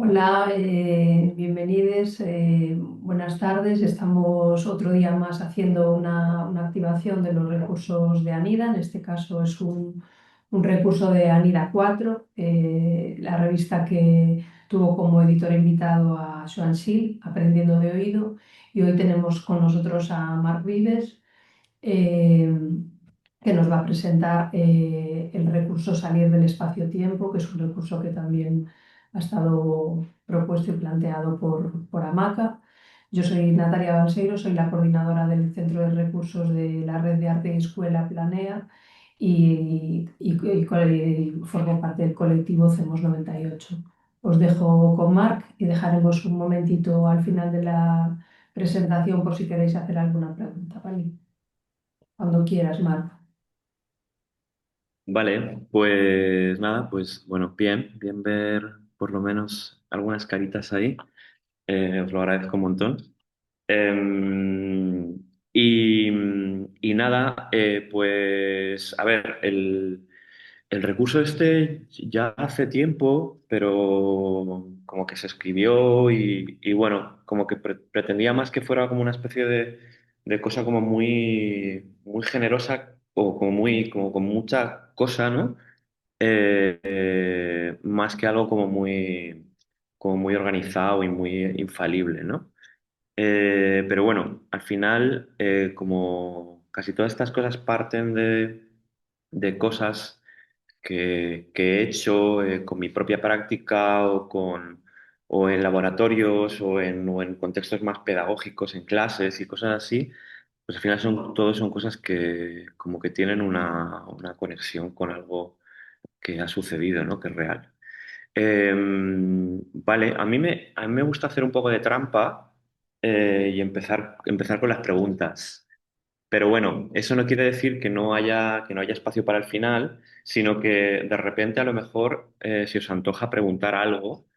Hola, bienvenidos, buenas tardes. Estamos otro día más haciendo una activación de los recursos de ANIDA. En este caso es un recurso de ANIDA 4, la revista que tuvo como editor invitado a Joan Sil, Aprendiendo de Oído. Y hoy tenemos con nosotros a Marc Vives, eh, que nos va a presentar el recurso Salir del espacio-tiempo, que es un recurso que también ha estado propuesto y planteado por Amaca. Yo soy Natalia Balseiro, soy la coordinadora del Centro de Recursos de la Red de Arte y Escuela Planea y formo parte del colectivo CEMOS 98. Os dejo con Marc y dejaremos un momentito al final de la presentación por si queréis hacer alguna pregunta, ¿vale? Cuando quieras, Marc. Vale, pues nada, pues bueno, bien ver por lo menos algunas caritas ahí. Os lo agradezco un montón. Em, y nada, pues a ver, el recurso este ya hace tiempo, pero como que se escribió y bueno, como que pretendía más que fuera como una especie de cosa como muy generosa o como con mucha cosa, ¿no? Más que algo como muy organizado y muy infalible, ¿no? Pero bueno, al final, como casi todas estas cosas parten de cosas que he hecho con mi propia práctica o en laboratorios o en contextos más pedagógicos, en clases y cosas así, pues al final todos son cosas que como que tienen una conexión con algo que ha sucedido, ¿no? Que es real. Vale, a mí me gusta hacer un poco de trampa y empezar con las preguntas. Pero bueno, eso no quiere decir que no haya espacio para el final, sino que de repente a lo mejor si os antoja preguntar algo,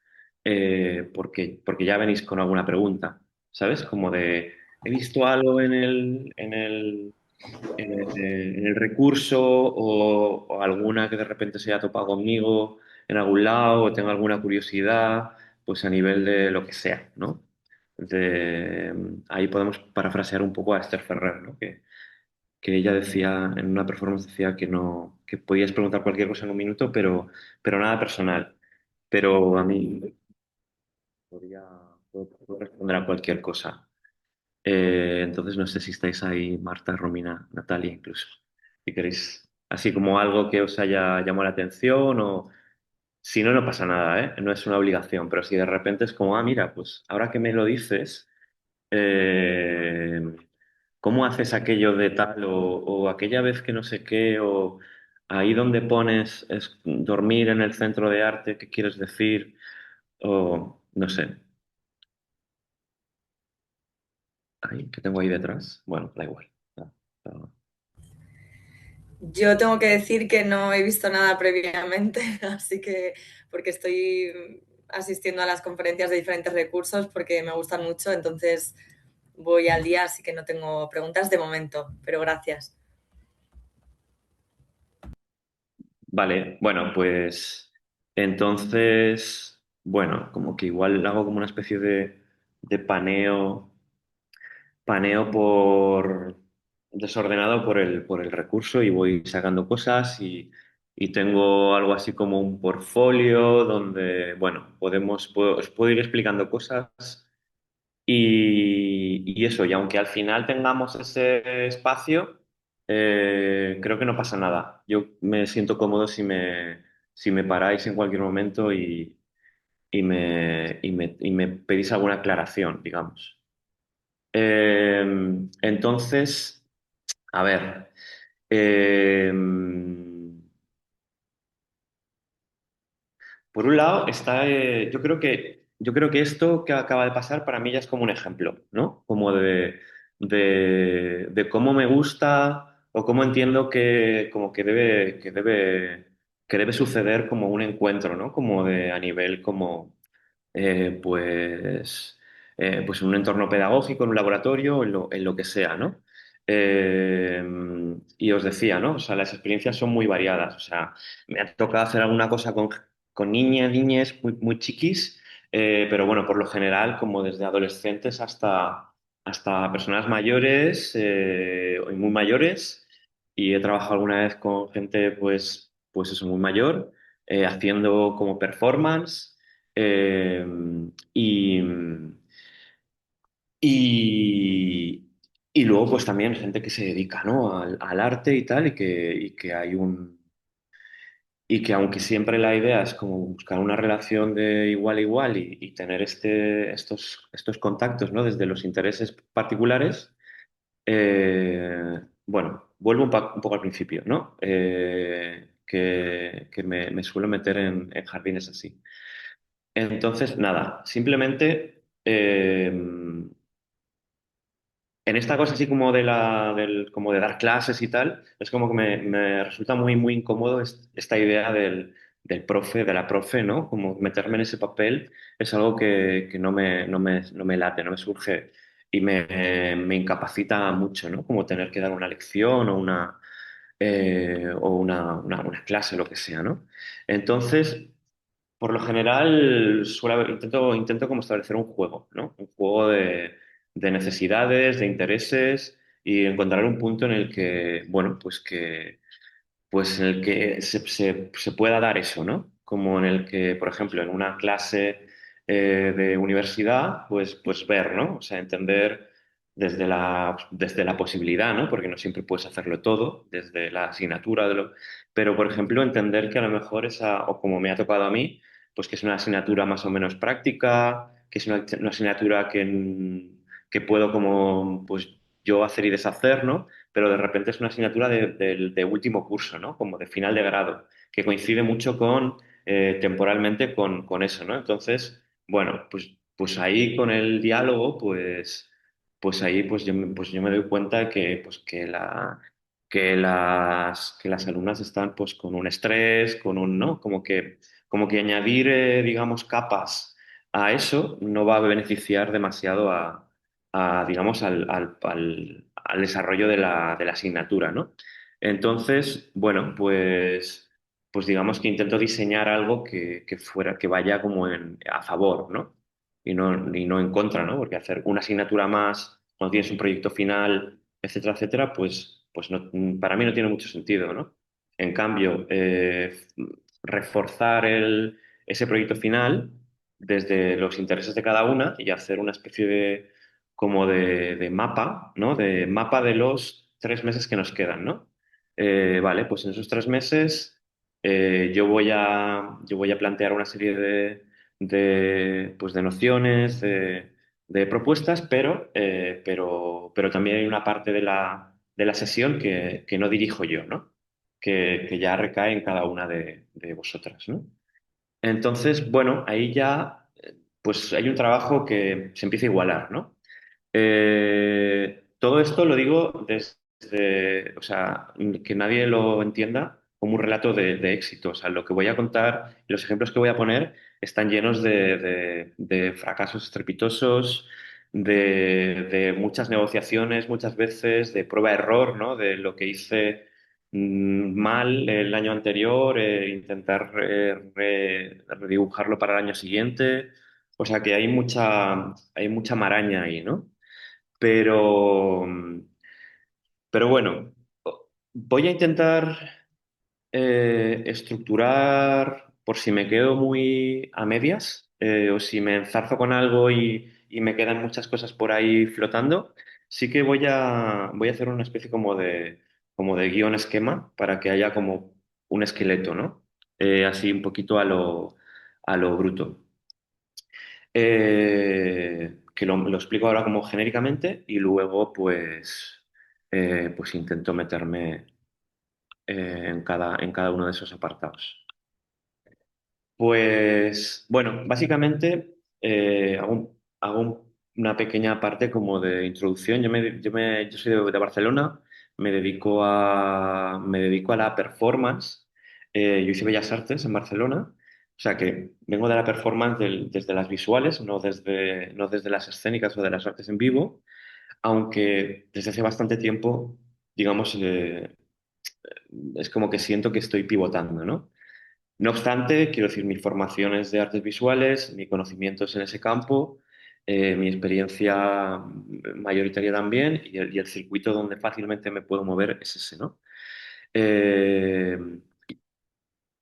porque ya venís con alguna pregunta, ¿sabes? Como de, he visto algo en el recurso o alguna que de repente se haya topado conmigo en algún lado o tenga alguna curiosidad, pues a nivel de lo que sea, ¿no? Ahí podemos parafrasear un poco a Esther Ferrer, ¿no? Que ella decía, en una performance decía que no, que podías preguntar cualquier cosa en un minuto, pero nada personal. Pero a mí podría, puedo responder a cualquier cosa. Entonces no sé si estáis ahí, Marta, Romina, Natalia incluso. Si queréis, así como algo que os haya llamado la atención o si no, no pasa nada, ¿eh? No es una obligación, pero si de repente es como, ah, mira, pues ahora que me lo dices, eh, ¿cómo haces aquello de tal o aquella vez que no sé qué o ahí donde pones es dormir en el centro de arte, ¿qué quieres decir? O no sé, ahí, ¿qué tengo ahí detrás? Bueno, da igual. No. Yo tengo que decir que no he visto nada previamente, así que porque estoy asistiendo a las conferencias de diferentes recursos porque me gustan mucho, entonces voy al día, así que no tengo preguntas de momento, pero gracias. Vale, bueno, pues entonces, bueno, como que igual hago como una especie de paneo por desordenado por el recurso y voy sacando cosas y tengo algo así como un portfolio donde, bueno, os puedo ir explicando cosas y eso, y aunque al final tengamos ese espacio, creo que no pasa nada. Yo me siento cómodo si me paráis en cualquier momento y me pedís alguna aclaración, digamos. Entonces, a ver, eh, por un lado está, yo creo que esto que acaba de pasar para mí ya es como un ejemplo, ¿no? Como de cómo me gusta o cómo entiendo que como que debe suceder como un encuentro, ¿no? Como de a nivel como pues pues en un entorno pedagógico, en un laboratorio, en lo que sea, ¿no? Eh, y os decía, ¿no? O sea, las experiencias son muy variadas. O sea, me ha tocado hacer alguna cosa con niñas, niñes muy chiquis, pero bueno, por lo general, como desde adolescentes hasta personas mayores y muy mayores, y he trabajado alguna vez con gente, pues eso, muy mayor, haciendo como performance, eh, y, y, y luego pues también gente que se dedica, ¿no? al arte y tal, y que hay y que aunque siempre la idea es como buscar una relación de igual a igual y tener estos contactos, ¿no? Desde los intereses particulares, bueno, vuelvo un poco al principio, ¿no? Que me suelo meter en jardines así. Entonces, nada, simplemente en esta cosa así como como de dar clases y tal, es como que me resulta muy, muy incómodo esta idea del profe, de la profe, ¿no? Como meterme en ese papel es algo que no me late, no me surge y me incapacita mucho, ¿no? Como tener que dar una lección o una clase, lo que sea, ¿no? Entonces, por lo general, intento como establecer un juego, ¿no? Un juego de necesidades, de intereses y encontrar un punto en el que, bueno, pues en el que se pueda dar eso, ¿no? Como en el que, por ejemplo, en una clase de universidad, pues ver, ¿no? O sea, entender desde la posibilidad, ¿no? Porque no siempre puedes hacerlo todo, desde la asignatura, pero, por ejemplo, entender que a lo mejor o como me ha tocado a mí, pues que es una asignatura más o menos práctica, que es una asignatura que puedo como, pues yo hacer y deshacer, ¿no? Pero de repente es una asignatura de último curso, ¿no? Como de final de grado, que coincide mucho temporalmente con eso, ¿no? Entonces, bueno, pues ahí con el diálogo, pues ahí pues yo me doy cuenta que las alumnas están pues con un estrés, ¿no? Como que añadir, digamos, capas a eso no va a beneficiar demasiado digamos, al desarrollo de la asignatura, ¿no? Entonces, bueno, pues digamos que intento diseñar algo que vaya como a favor, ¿no? Y no en contra, ¿no? Porque hacer una asignatura más cuando tienes un proyecto final, etcétera, etcétera, pues no, para mí no tiene mucho sentido, ¿no? En cambio, reforzar ese proyecto final desde los intereses de cada una y hacer una especie como de mapa, ¿no? De mapa de los 3 meses que nos quedan, ¿no? Vale, pues en esos 3 meses yo voy a plantear una serie pues de nociones, de propuestas, pero también hay una parte de la sesión que no dirijo yo, ¿no? Que ya recae en cada una de vosotras, ¿no? Entonces, bueno, ahí ya pues hay un trabajo que se empieza a igualar, ¿no? Todo esto lo digo o sea, que nadie lo entienda como un relato de éxito. O sea, lo que voy a contar, los ejemplos que voy a poner están llenos de fracasos estrepitosos, de muchas negociaciones, muchas veces, de prueba-error, ¿no? De lo que hice mal el año anterior, intentar redibujarlo para el año siguiente. O sea que hay mucha maraña ahí, ¿no? Pero, pero bueno, voy a intentar estructurar por si me quedo muy a medias o si me enzarzo con algo y me quedan muchas cosas por ahí flotando. Sí que voy a hacer una especie como de guión esquema para que haya como un esqueleto, ¿no? Así un poquito a lo bruto. Que lo explico ahora como genéricamente y luego pues intento meterme en cada uno de esos apartados. Pues bueno, básicamente hago una pequeña parte como de introducción. Yo soy de Barcelona, me dedico a la performance. Yo hice Bellas Artes en Barcelona, o sea que vengo de la performance desde las visuales, no desde las escénicas o de las artes en vivo, aunque desde hace bastante tiempo, digamos, es como que siento que estoy pivotando, ¿no? No obstante, quiero decir, mi formación es de artes visuales, mi conocimiento es en ese campo, mi experiencia mayoritaria también y el circuito donde fácilmente me puedo mover es ese, ¿no? Eh,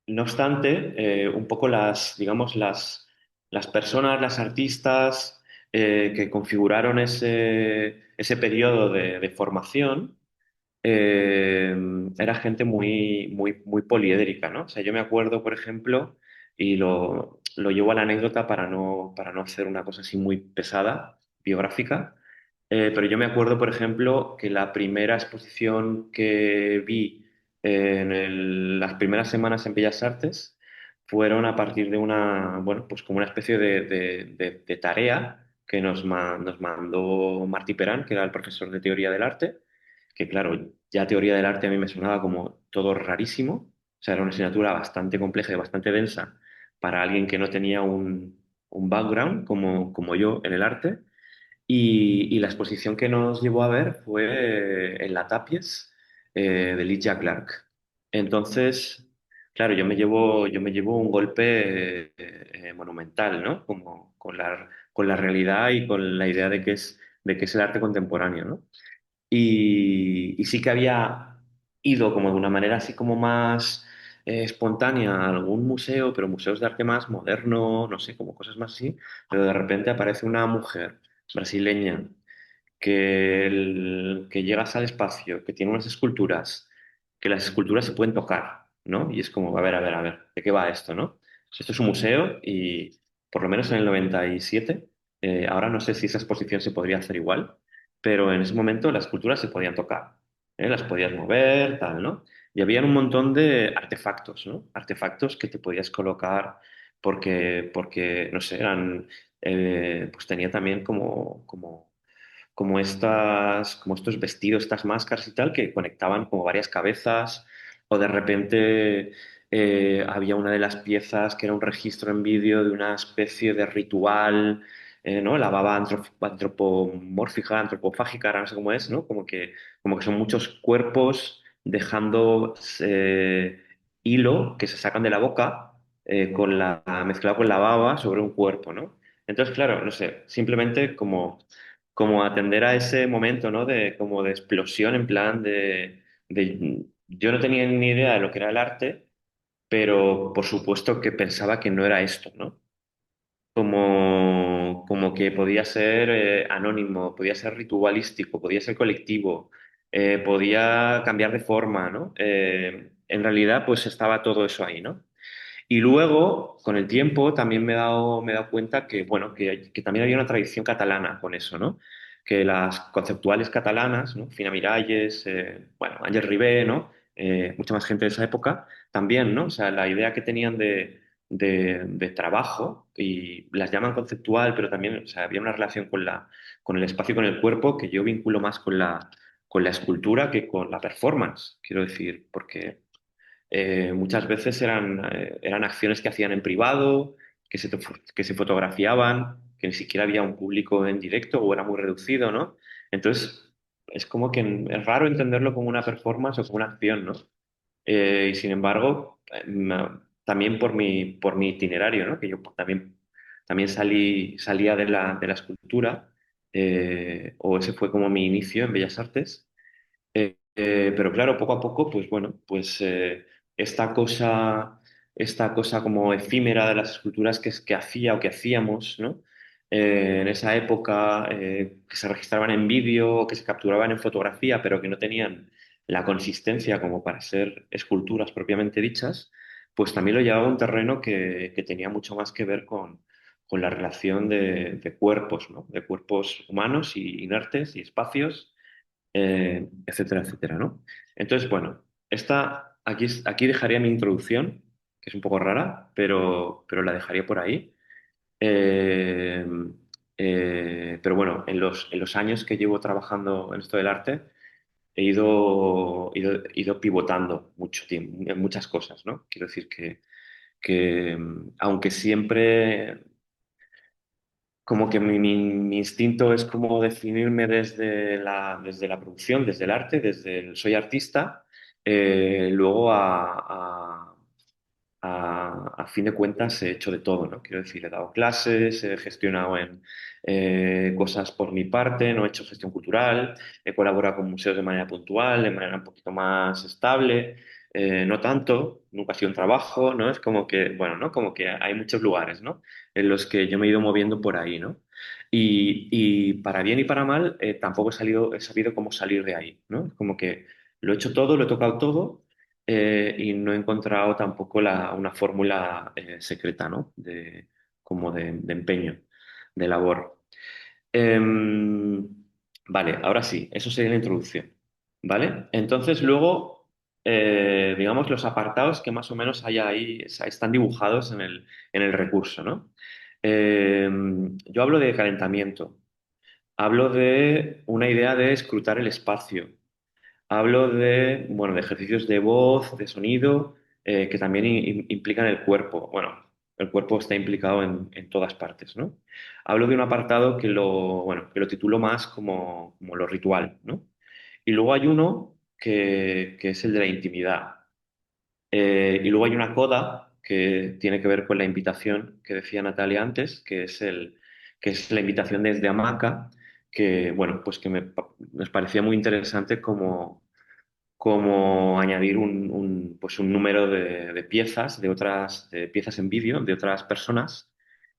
no obstante, un poco digamos, las personas, las artistas que configuraron ese periodo de formación, eh, era gente muy poliédrica, ¿no? O sea, yo me acuerdo, por ejemplo, y lo llevo a la anécdota para no hacer una cosa así muy pesada, biográfica, pero yo me acuerdo, por ejemplo, que la primera exposición que vi las primeras semanas en Bellas Artes fueron a partir de bueno, pues como una especie de tarea que nos mandó Martí Perán, que era el profesor de teoría del arte, que claro, ya teoría del arte a mí me sonaba como todo rarísimo, o sea, era una asignatura bastante compleja y bastante densa para alguien que no tenía un background como yo en el arte. Y la exposición que nos llevó a ver fue en la Tapies de Lydia Clark. Entonces, claro, yo me llevo un golpe monumental, ¿no? Como con la realidad y con la idea de que es el arte contemporáneo, ¿no? Y sí que había ido como de una manera así como más espontánea a algún museo, pero museos de arte más moderno, no sé, como cosas más así, pero de repente aparece una mujer brasileña que llegas al espacio, que tiene unas esculturas, que las esculturas se pueden tocar, ¿no? Y es como, a ver, ¿de qué va esto, no? Esto es un museo y por lo menos en el 97, ahora no sé si esa exposición se podría hacer igual, pero en ese momento las esculturas se podían tocar, las podías mover, tal, ¿no? Y había un montón de artefactos, ¿no? Artefactos que te podías colocar porque no sé, pues tenía también como estos vestidos, estas máscaras y tal, que conectaban como varias cabezas, o de repente había una de las piezas que era un registro en vídeo de una especie de ritual, ¿no? La baba antropomórfica, antropofágica, ahora no sé cómo es, ¿no? Como que son muchos cuerpos dejando hilo que se sacan de la boca mezclado con la baba sobre un cuerpo, ¿no? Entonces, claro, no sé, simplemente como atender a ese momento, ¿no? Como de explosión, en plan yo no tenía ni idea de lo que era el arte, pero por supuesto que pensaba que no era esto, ¿no? Como que podía ser anónimo, podía ser ritualístico, podía ser colectivo, podía cambiar de forma, ¿no? En realidad, pues estaba todo eso ahí, ¿no? Y luego, con el tiempo, también me he dado cuenta que, bueno, que también había una tradición catalana con eso, ¿no? Que las conceptuales catalanas, ¿no? Fina Miralles, bueno, Ángel Ribé, ¿no? Mucha más gente de esa época, también, ¿no? O sea, la idea que tenían de trabajo, y las llaman conceptual, pero también, o sea, había una relación con el espacio y con el cuerpo que yo vinculo más con la escultura que con la performance, quiero decir, porque muchas veces eran acciones que hacían en privado, que se fotografiaban, que ni siquiera había un público en directo o era muy reducido, ¿no? Entonces, es como que es raro entenderlo como una performance o como una acción, ¿no? Y sin embargo, también por mi itinerario, ¿no? Que yo también salía de la escultura, o ese fue como mi inicio en Bellas Artes. Pero claro, poco a poco, pues bueno, pues esta cosa, esta cosa como efímera de las esculturas que hacía o que hacíamos, ¿no? En esa época, que se registraban en vídeo o que se capturaban en fotografía, pero que no tenían la consistencia como para ser esculturas propiamente dichas, pues también lo llevaba a un terreno que tenía mucho más que ver con la relación de cuerpos, ¿no? De cuerpos humanos y inertes y espacios, etcétera, etcétera, ¿no? Entonces, bueno, aquí dejaría mi introducción, que es un poco rara, pero la dejaría por ahí. Eh, pero bueno, en los años que llevo trabajando en esto del arte, he ido pivotando mucho tiempo, en muchas cosas, ¿no? Quiero decir que aunque siempre como que mi instinto es como definirme desde la producción, desde el arte, soy artista, luego a fin de cuentas he hecho de todo, ¿no? Quiero decir, he dado clases, he gestionado en cosas por mi parte, no he hecho gestión cultural, he colaborado con museos de manera puntual, de manera un poquito más estable, no tanto, nunca ha sido un trabajo, ¿no? Es como que, bueno, ¿no? Como que hay muchos lugares, ¿no? En los que yo me he ido moviendo por ahí, ¿no? Y para bien y para mal, tampoco he sabido cómo salir de ahí, ¿no? Como que lo he hecho todo, lo he tocado todo y no he encontrado tampoco una fórmula secreta, ¿no? Como de empeño, de labor. Em, vale, ahora sí, eso sería la introducción, ¿vale? Entonces luego, digamos, los apartados que más o menos hay ahí están dibujados en el recurso, ¿no? Yo hablo de calentamiento, hablo de una idea de escrutar el espacio. Hablo de, bueno, de ejercicios de voz, de sonido, que también implican el cuerpo. Bueno, el cuerpo está implicado en todas partes, ¿no? Hablo de un apartado bueno, que lo titulo más como lo ritual, ¿no? Y luego hay uno que es el de la intimidad. Y luego hay una coda que tiene que ver con la invitación que decía Natalia antes, que es la invitación desde hamaca, que, bueno, pues que nos parecía muy interesante como añadir pues un número de piezas, de piezas en vídeo de otras personas,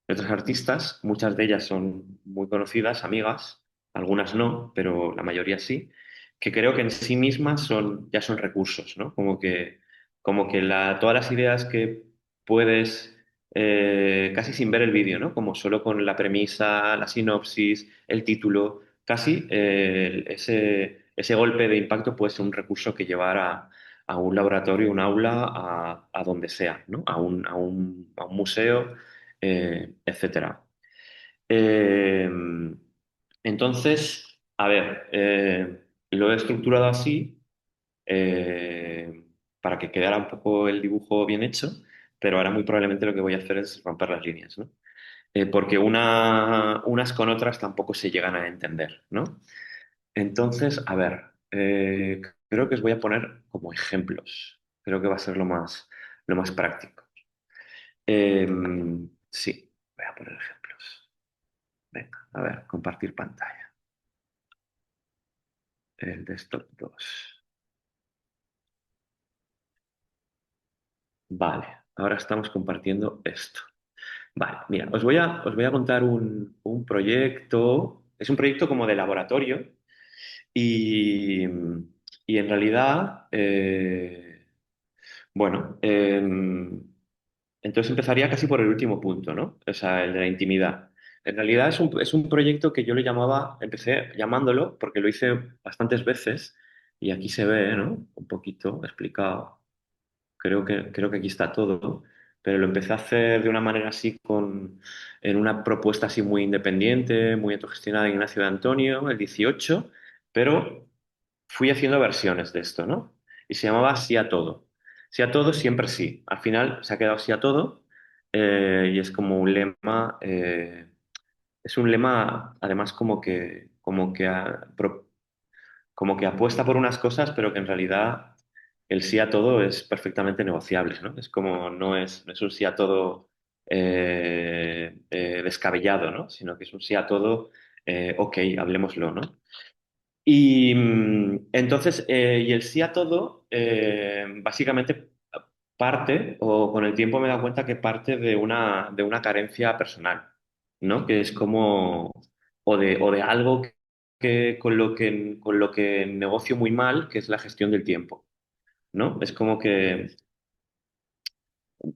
de otros artistas. Muchas de ellas son muy conocidas, amigas, algunas no, pero la mayoría sí, que creo que en sí mismas ya son recursos, ¿no? Como que todas las ideas que puedes, casi sin ver el vídeo, ¿no? Como solo con la premisa, la sinopsis, el título, casi ese golpe de impacto puede ser un recurso que llevar a un laboratorio, un aula, a donde sea, ¿no? A un museo, etcétera. Eh, entonces, a ver, lo he estructurado así eh, para que quedara un poco el dibujo bien hecho, pero ahora muy probablemente lo que voy a hacer es romper las líneas, ¿no? Porque unas con otras tampoco se llegan a entender, ¿no? Entonces, a ver, creo que os voy a poner como ejemplos. Creo que va a ser lo más práctico. Sí, voy a poner ejemplos. Venga, a ver, compartir pantalla. El desktop 2. Vale, ahora estamos compartiendo esto. Vale, mira, os voy a contar un proyecto. Es un proyecto como de laboratorio y, y en realidad, bueno, entonces empezaría casi por el último punto, ¿no? O sea, el de la intimidad. En realidad es un proyecto que yo le llamaba, empecé llamándolo porque lo hice bastantes veces y aquí se ve, ¿no? Un poquito explicado. Creo que aquí está todo, pero lo empecé a hacer de una manera así en una propuesta así muy independiente, muy autogestionada en Ignacio de Antonio, el 18, pero fui haciendo versiones de esto, ¿no? Y se llamaba Sí a todo. Sí a todo, siempre sí. Al final se ha quedado sí a todo y es como un lema, es un lema además como que apuesta por unas cosas, pero que en realidad el sí a todo es perfectamente negociable, ¿no? Es como no es un sí a todo descabellado, ¿no? Sino que es un sí a todo, ok, hablemoslo, ¿no? Y entonces, y el sí a todo, básicamente parte, o con el tiempo me he dado cuenta que parte de una carencia personal, ¿no? Que es como, o de algo con lo que negocio muy mal, que es la gestión del tiempo, ¿no? Es como que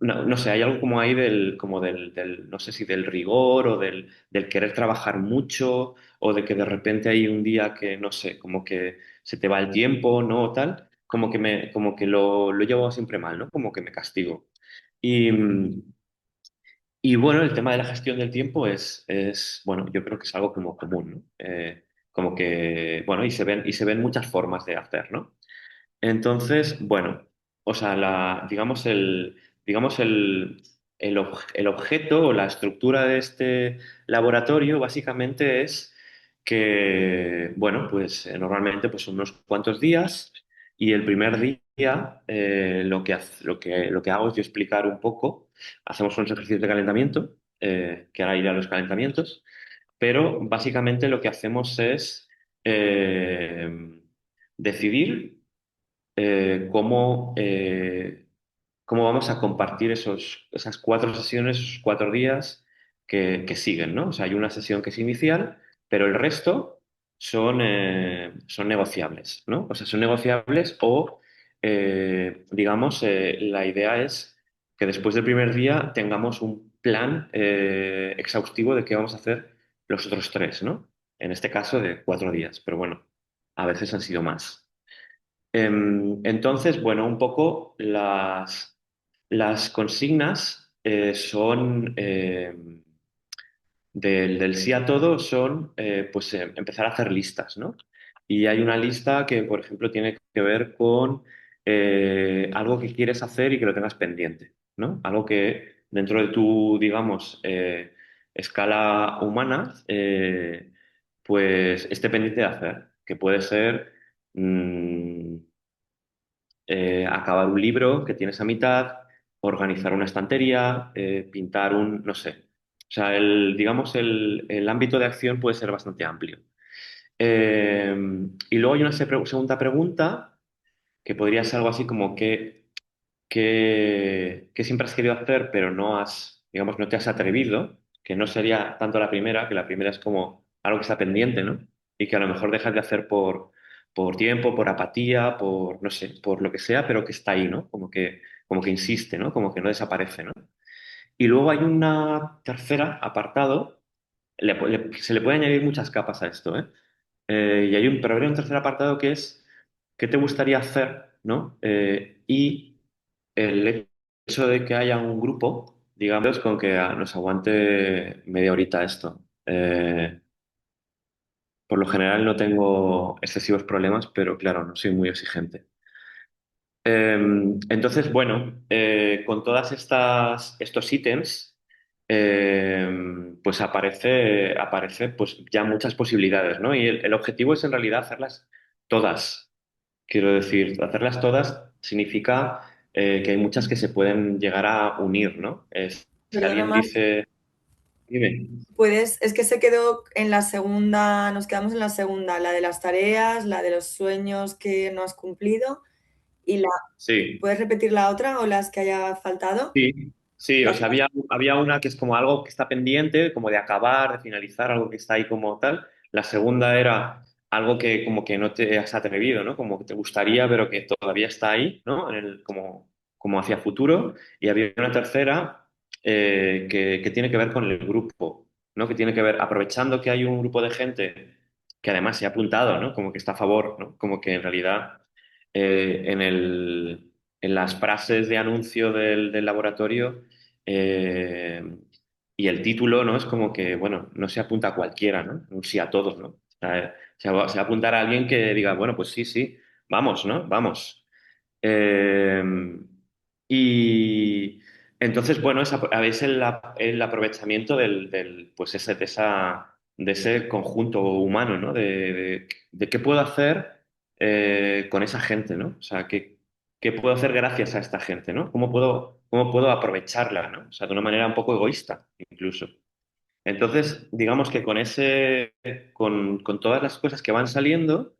no sé, hay algo como ahí no sé si del rigor o del querer trabajar mucho o de que de repente hay un día que, no sé, como que se te va el tiempo, ¿no? O tal, como que lo he llevado siempre mal, ¿no? Como que me castigo. Y, y bueno, el tema de la gestión del tiempo bueno, yo creo que es algo como común, ¿no? Como que, bueno, y se ven muchas formas de hacer, ¿no? Entonces, bueno, o sea, digamos el objeto o la estructura de este laboratorio básicamente es que, bueno, pues normalmente pues son unos cuantos días y el primer día día lo que hago es yo explicar un poco, hacemos unos ejercicios de calentamiento, que ahora iré a los calentamientos, pero básicamente lo que hacemos es decidir cómo vamos a compartir esas 4 sesiones, esos 4 días que siguen, ¿no? O sea, hay una sesión que es inicial, pero el resto son negociables, ¿no? O sea, son negociables o, digamos, la idea es que después del primer día tengamos un plan exhaustivo de qué vamos a hacer los otros 3, ¿no? En este caso de 4 días, pero bueno, a veces han sido más. Entonces, bueno, un poco las consignas son del sí a todo son pues empezar a hacer listas, ¿no? Y hay una lista que, por ejemplo, tiene que ver con algo que quieres hacer y que lo tengas pendiente, ¿no? Algo que dentro de tu, digamos, escala humana, pues esté pendiente de hacer, que puede ser mm, acabar un libro que tienes a mitad, organizar una estantería, pintar no sé. O sea, digamos, el ámbito de acción puede ser bastante amplio. Eh, y luego hay una segunda pregunta que podría ser algo así como que siempre has querido hacer, pero digamos, no te has atrevido, que no sería tanto la primera, que la primera es como algo que está pendiente, ¿no? Y que a lo mejor dejas de hacer por tiempo, por apatía, no sé, por lo que sea, pero que está ahí, ¿no? Como que insiste, ¿no? Como que no desaparece, ¿no? Y luego hay una tercera apartado, se le puede añadir muchas capas a esto, ¿eh? Pero habría un tercer apartado que es qué te gustaría hacer, ¿no? Y el hecho de que haya un grupo, digamos, con que nos aguante media horita esto. Por lo general no tengo excesivos problemas, pero claro, no soy muy exigente. Eh, entonces, bueno, con todas estos ítems, pues aparece pues ya muchas posibilidades, ¿no? Y el objetivo es en realidad hacerlas todas. Quiero decir, hacerlas todas significa que hay muchas que se pueden llegar a unir, ¿no? Si Perdona, alguien Marc, dice, dime, es que se quedó en la segunda, nos quedamos en la segunda, la de las tareas, la de los sueños que no has cumplido y sí. ¿puedes repetir la otra o las que haya faltado? Sí, sí, o sea, había una que es como algo que está pendiente, como de acabar, de finalizar, algo que está ahí como tal. La segunda era algo que como que no te has atrevido, ¿no? Como que te gustaría, pero que todavía está ahí, ¿no? Como hacia futuro. Y había una tercera que tiene que ver con el grupo, ¿no? Que tiene que ver, aprovechando que hay un grupo de gente que además se ha apuntado, ¿no? Como que está a favor, ¿no? Como que en realidad en las frases de anuncio del laboratorio eh, y el título, ¿no? Es como que, bueno, no se apunta a cualquiera, ¿no? Un sí a todos, ¿no? O sea, se va a apuntar a alguien que diga, bueno, pues sí, sí, vamos, ¿no? Vamos. Eh, y entonces, bueno, es el aprovechamiento pues de ese conjunto humano, ¿no? De qué puedo hacer con esa gente, ¿no? O sea, qué puedo hacer gracias a esta gente, ¿no? ¿Cómo puedo aprovecharla, ¿no? O sea, de una manera un poco egoísta, incluso. Entonces, digamos que con todas las cosas que van saliendo,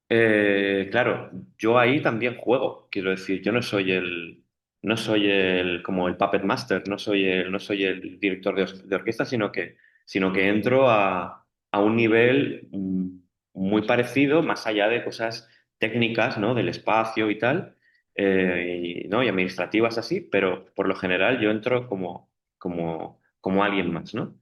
claro, yo ahí también juego. Quiero decir, yo no soy el como el puppet master, no soy el director de orquesta, sino que entro a un nivel muy parecido, más allá de cosas técnicas, ¿no? Del espacio y tal, ¿no? Y administrativas así, pero por lo general yo entro como alguien más, ¿no?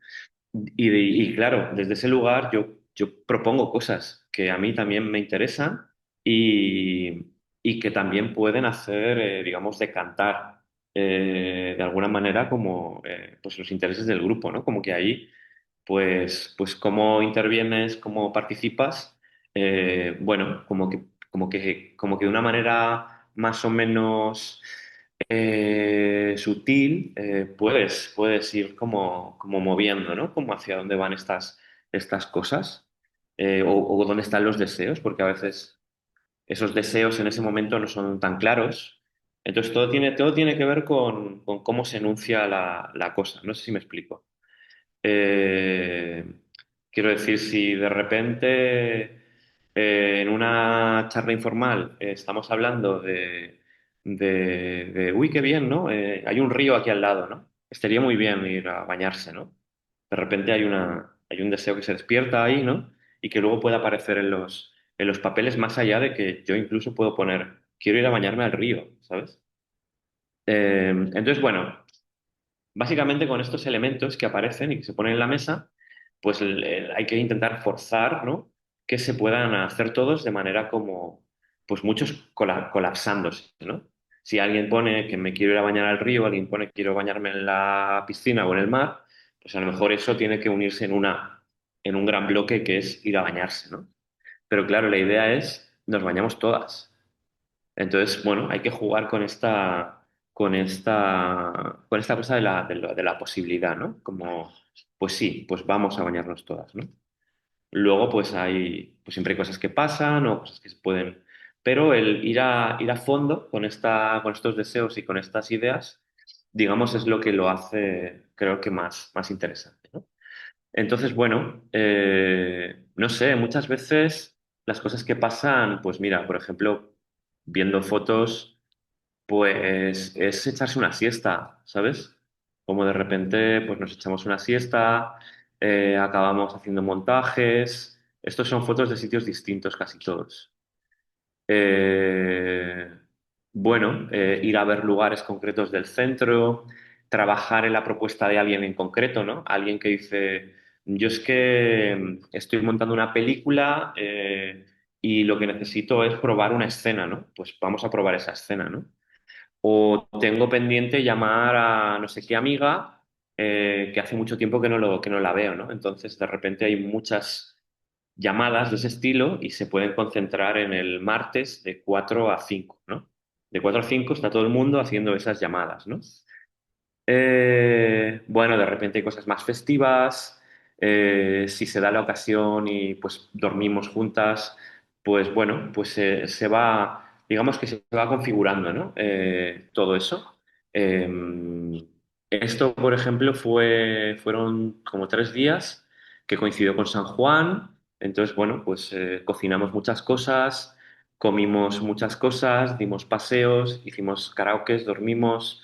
Y claro, desde ese lugar yo propongo cosas que a mí también me interesan y, y que también pueden hacer, digamos, decantar de alguna manera como pues los intereses del grupo, ¿no? Como que ahí, pues cómo intervienes, cómo participas, bueno, como que de una manera más o menos sutil, puedes ir como moviendo, ¿no? Como hacia dónde van estas cosas, o dónde están los deseos, porque a veces esos deseos en ese momento no son tan claros. Entonces todo tiene que ver con cómo se enuncia la cosa. No sé si me explico. Eh, Quiero decir, si de repente en una charla informal estamos hablando uy, qué bien, ¿no? Hay un río aquí al lado, ¿no? Estaría muy bien ir a bañarse, ¿no? De repente hay un deseo que se despierta ahí, ¿no? Y que luego puede aparecer en los papeles más allá de que yo incluso puedo poner, quiero ir a bañarme al río, ¿sabes? Entonces, bueno. Básicamente con estos elementos que aparecen y que se ponen en la mesa, pues hay que intentar forzar, ¿no? Que se puedan hacer todos de manera como, pues muchos colapsándose, ¿no? Si alguien pone que me quiero ir a bañar al río, alguien pone que quiero bañarme en la piscina o en el mar, pues a lo mejor eso tiene que unirse en un gran bloque que es ir a bañarse, ¿no? Pero claro, la idea es, nos bañamos todas. Entonces, bueno, hay que jugar con esta cosa de la posibilidad, ¿no? Como, pues sí, pues vamos a bañarnos todas, ¿no? Luego, pues siempre hay cosas que pasan o cosas que se pueden, pero el ir a fondo con estos deseos y con estas ideas, digamos, es lo que lo hace, creo que más interesante, ¿no? Entonces, bueno, no sé, muchas veces las cosas que pasan, pues mira, por ejemplo, viendo fotos, pues es echarse una siesta, ¿sabes? Como de repente, pues nos echamos una siesta, acabamos haciendo montajes. Estos son fotos de sitios distintos, casi todos. Eh, bueno, ir a ver lugares concretos del centro, trabajar en la propuesta de alguien en concreto, ¿no? Alguien que dice, yo es que estoy montando una película y lo que necesito es probar una escena, ¿no? Pues vamos a probar esa escena, ¿no? O tengo pendiente llamar a no sé qué amiga que hace mucho tiempo que no la veo, ¿no? Entonces, de repente hay muchas llamadas de ese estilo y se pueden concentrar en el martes de 4 a 5, ¿no? De 4 a 5 está todo el mundo haciendo esas llamadas, ¿no? Bueno, de repente hay cosas más festivas, si se da la ocasión y pues dormimos juntas, pues bueno, pues se va, digamos que se va configurando, ¿no? Todo eso. Eh, Esto, por ejemplo, fueron como 3 días que coincidió con San Juan, entonces, bueno, pues cocinamos muchas cosas, comimos muchas cosas, dimos paseos, hicimos karaokes, dormimos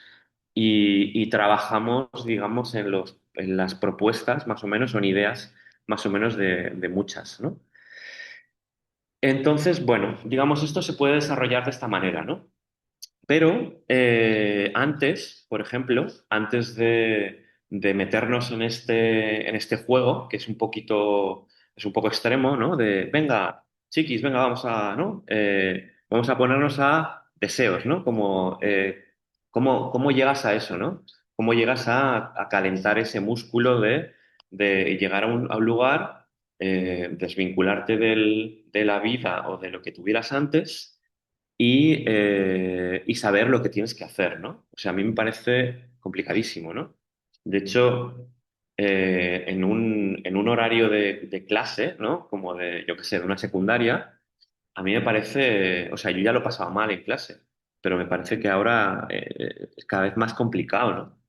y trabajamos, digamos, en las propuestas, más o menos, o en ideas, más o menos, de muchas, ¿no? Entonces, bueno, digamos, esto se puede desarrollar de esta manera, ¿no? Pero antes, por ejemplo, antes de meternos en este juego, que es un poco extremo, ¿no? De, venga, chiquis, venga, vamos a, ¿no? Vamos a ponernos a deseos, ¿no? Como, ¿cómo llegas a eso, ¿no? ¿Cómo llegas a calentar ese músculo de llegar a un lugar, desvincularte de la vida o de lo que tuvieras antes? Y saber lo que tienes que hacer, ¿no? O sea, a mí me parece complicadísimo, ¿no? De hecho, en un horario de clase, ¿no? Como de, yo qué sé, de una secundaria, a mí me parece, o sea, yo ya lo he pasado mal en clase, pero me parece que ahora es cada vez más complicado, ¿no?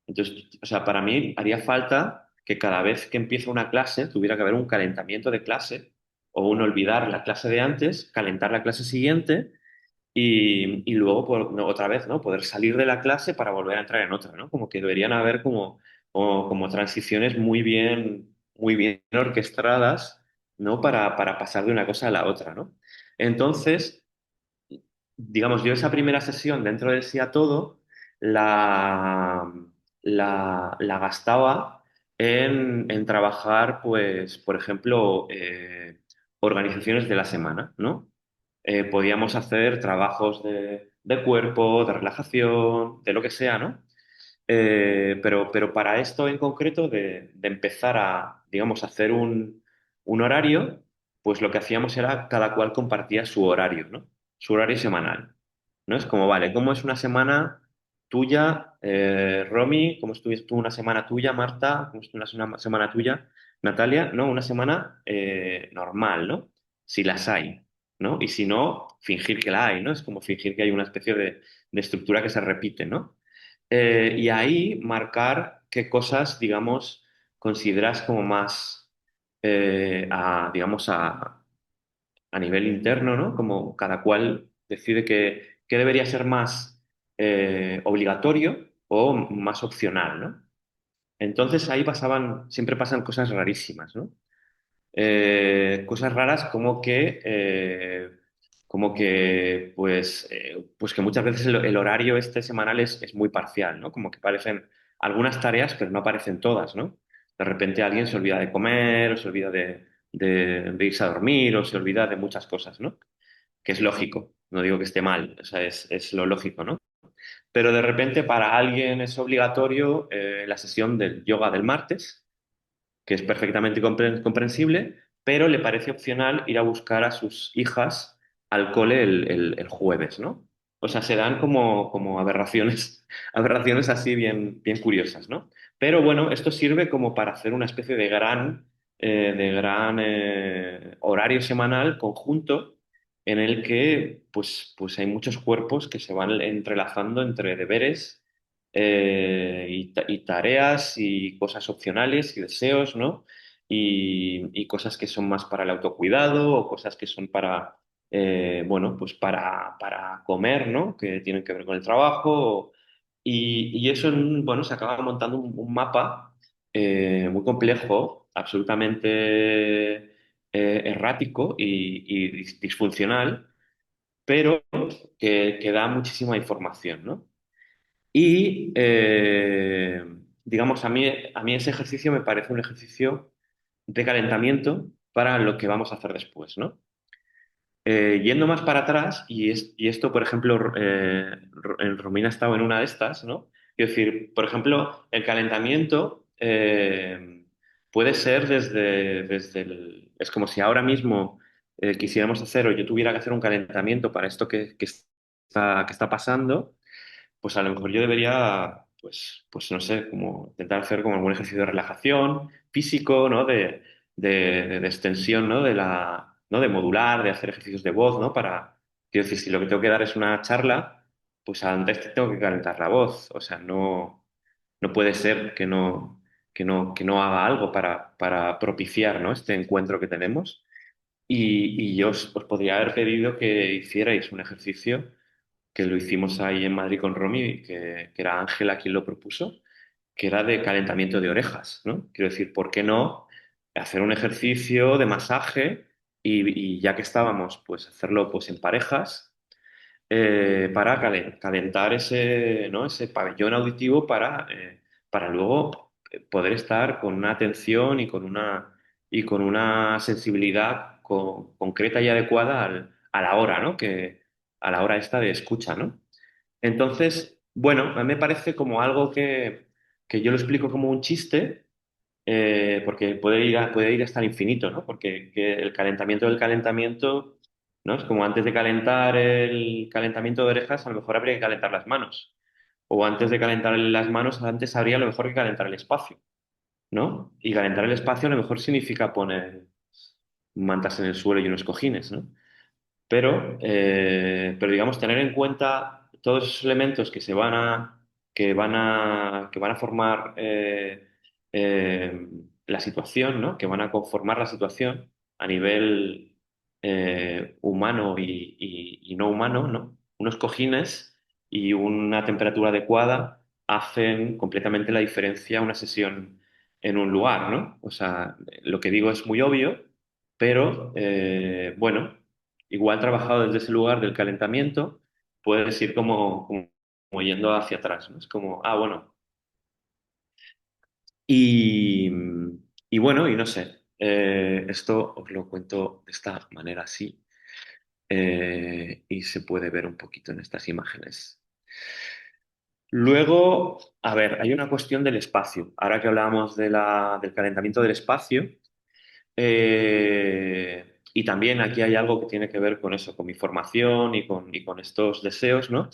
Entonces, o sea, para mí haría falta que cada vez que empieza una clase tuviera que haber un calentamiento de clase o un olvidar la clase de antes, calentar la clase siguiente y luego no, otra vez, ¿no? Poder salir de la clase para volver a entrar en otra, ¿no? Como que deberían haber como transiciones muy bien orquestadas, ¿no? Para pasar de una cosa a la otra, ¿no? Entonces, digamos, yo esa primera sesión dentro del sí a todo la, la gastaba en trabajar, pues, por ejemplo, organizaciones de la semana, ¿no? Podíamos hacer trabajos de cuerpo, de relajación, de lo que sea, ¿no? Pero para esto en concreto, de empezar a, digamos, hacer un horario, pues lo que hacíamos era cada cual compartía su horario, ¿no? Su horario semanal, ¿no? Es como, vale, ¿cómo es una semana tuya, Romy? ¿Cómo estuviste tú una semana tuya, Marta? ¿Cómo estuvo una semana tuya, Natalia? ¿No? Una semana normal, ¿no? Si las hay. ¿no? Y si no, fingir que la hay, ¿no? Es como fingir que hay una especie de estructura que se repite, ¿no? Y ahí marcar qué cosas, digamos, consideras como más, digamos, a nivel interno, ¿no? Como cada cual decide que debería ser más obligatorio o más opcional, ¿no? Entonces ahí siempre pasan cosas rarísimas, ¿no? Cosas raras pues que muchas veces el horario este semanal es muy parcial, ¿no? Como que parecen algunas tareas, pero no aparecen todas, ¿no? De repente alguien se olvida de comer, o se olvida de irse a dormir, o se olvida de muchas cosas, ¿no? Que es lógico, no digo que esté mal, o sea, es lo lógico, ¿no? Pero de repente para alguien es obligatorio la sesión del yoga del martes, que es perfectamente comprensible, pero le parece opcional ir a buscar a sus hijas al cole el jueves, ¿no? O sea, se dan como aberraciones, aberraciones así bien curiosas, ¿no? Pero bueno, esto sirve como para hacer una especie de gran horario semanal conjunto en el que pues hay muchos cuerpos que se van entrelazando entre deberes y tareas y cosas opcionales y deseos, ¿no? Y cosas que son más para el autocuidado o cosas que son bueno, pues para comer, ¿no? Que tienen que ver con el trabajo. Y eso, bueno, se acaba montando un mapa muy complejo, absolutamente errático y disfuncional, pero que da muchísima información, ¿no? Y, digamos, a mí ese ejercicio me parece un ejercicio de calentamiento para lo que vamos a hacer después, ¿no? Yendo más para atrás, y esto, por ejemplo, en Romina ha estado en una de estas, ¿no? Quiero decir, por ejemplo, el calentamiento puede ser desde Es como si ahora mismo quisiéramos hacer, o yo tuviera que hacer un calentamiento para esto que está pasando, pues a lo mejor yo debería, pues no sé, como intentar hacer como algún ejercicio de relajación físico, ¿no? De extensión, ¿no? ¿no? De modular, de hacer ejercicios de voz, ¿no? Quiero decir, si lo que tengo que dar es una charla, pues antes tengo que calentar la voz. O sea, no puede ser que no haga algo para propiciar, ¿no? Este encuentro que tenemos. Y yo os podría haber pedido que hicierais un ejercicio que lo hicimos ahí en Madrid con Romy, que era Ángela quien lo propuso, que era de calentamiento de orejas, ¿no? Quiero decir, ¿por qué no hacer un ejercicio de masaje y ya que estábamos, pues hacerlo pues en parejas para calentar ¿no? ese pabellón auditivo para luego poder estar con una atención y con una sensibilidad concreta y adecuada a la hora, ¿no? A la hora esta de escucha, ¿no? Entonces, bueno, a mí me parece como algo que yo lo explico como un chiste, porque puede ir hasta el infinito, ¿no? Porque que el calentamiento del calentamiento, ¿no? Es como antes de calentar el calentamiento de orejas, a lo mejor habría que calentar las manos. O antes de calentar las manos, antes habría a lo mejor que calentar el espacio, ¿no? Y calentar el espacio a lo mejor significa poner mantas en el suelo y unos cojines, ¿no? Pero digamos, tener en cuenta todos esos elementos que van a formar la situación, ¿no? Que van a conformar la situación a nivel humano y no humano, ¿no? Unos cojines y una temperatura adecuada hacen completamente la diferencia una sesión en un lugar, ¿no? O sea, lo que digo es muy obvio, pero bueno. Igual trabajado desde ese lugar del calentamiento, puedes ir como yendo hacia atrás, ¿no? Es como, bueno. Y, y bueno, y no sé, esto os lo cuento de esta manera así, y se puede ver un poquito en estas imágenes. Luego, a ver, hay una cuestión del espacio. Ahora que hablábamos del calentamiento del espacio, y también aquí hay algo que tiene que ver con eso, con mi formación y con estos deseos, ¿no?